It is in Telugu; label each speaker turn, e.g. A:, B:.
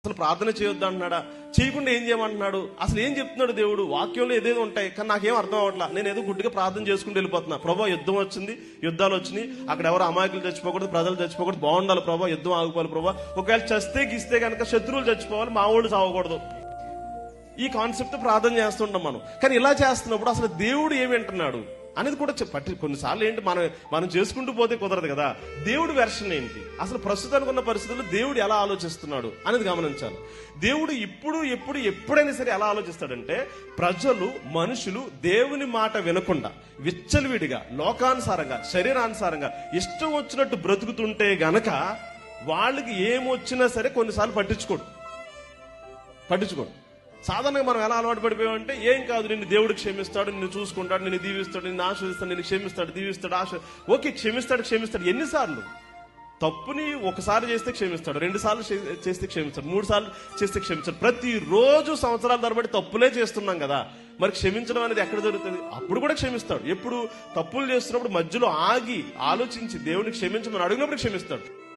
A: అసలు ప్రార్థన చేయొద్దు అంటున్నాడా? చేయకుండా ఏం చేయమంటున్నాడు? అసలు ఏం చెప్తున్నాడు దేవుడు? వాక్యంలో ఏదేదో ఉంటాయి, కానీ నాకేం అర్థం అవ్వట్లా. నేను ఏదో గుడ్డిగా ప్రార్థన చేసుకుంటూ వెళ్ళిపోతున్నా. ప్రభా యుద్ధం వచ్చింది, యుద్ధాలు వచ్చినాయి, అక్కడ ఎవరు అమాయకులు చచ్చిపోకూడదు, ప్రజలు చచ్చిపోకూడదు, బాగుండాలి ప్రభా, యుద్ధం ఆగిపోవాలి ప్రభా, ఒకవేళ చస్తే గిస్తే కనుక శత్రువులు చచ్చిపోవాలి, మా వాళ్ళు చావకూడదు. ఈ కాన్సెప్ట్ ప్రార్థన చేస్తుంటాం మనం. కానీ ఇలా చేస్తున్నప్పుడు అసలు దేవుడు ఏమి అంటున్నాడు అనేది కూడా కొన్నిసార్లు ఏంటి మనం చేసుకుంటూ పోతే కుదరదు కదా. దేవుడు వెర్షన్ ఏంటి, అసలు ప్రస్తుతానికి ఉన్న పరిస్థితుల్లో దేవుడు ఎలా ఆలోచిస్తున్నాడు అనేది గమనించాలి. దేవుడు ఎప్పుడైనా సరే ఎలా ఆలోచిస్తాడంటే, ప్రజలు మనుషులు దేవుని మాట వినకుండా విచ్చలవిడిగా లోకానుసారంగా శరీరానుసారంగా ఇష్టం వచ్చినట్టు బ్రతుకుతుంటే గనక వాళ్ళకి ఏమొచ్చినా సరే కొన్నిసార్లు పట్టించుకోడు. సాధారణంగా మనం ఎలా అలవాటు పడిపోయామంటే, ఏం కాదు, నిన్ను దేవుడు క్షమిస్తాడు, నిన్ను చూసుకుంటాడు, నిన్ను దీవిస్తాడు, నిన్ను ఆశ్రదిస్తాడు, నిన్ను క్షమిస్తాడు, దీవిస్తాడు, ఓకే, క్షమిస్తాడు. ఎన్నిసార్లు? తప్పుని ఒకసారి చేస్తే క్షమిస్తాడు, 2 సార్లు చేస్తే క్షమిస్తాడు, 3 సార్లు చేస్తే క్షమిస్తాడు. ప్రతిరోజు సంవత్సరాల తరబడి తప్పులే చేస్తున్నాం కదా, మరి క్షమించడం అనేది ఎక్కడ జరుగుతుంది? అప్పుడు కూడా క్షమిస్తాడు. ఎప్పుడు తప్పులు చేస్తున్నప్పుడు మధ్యలో ఆగి ఆలోచించి దేవుని క్షమించమని అడిగినప్పుడు క్షమిస్తాడు.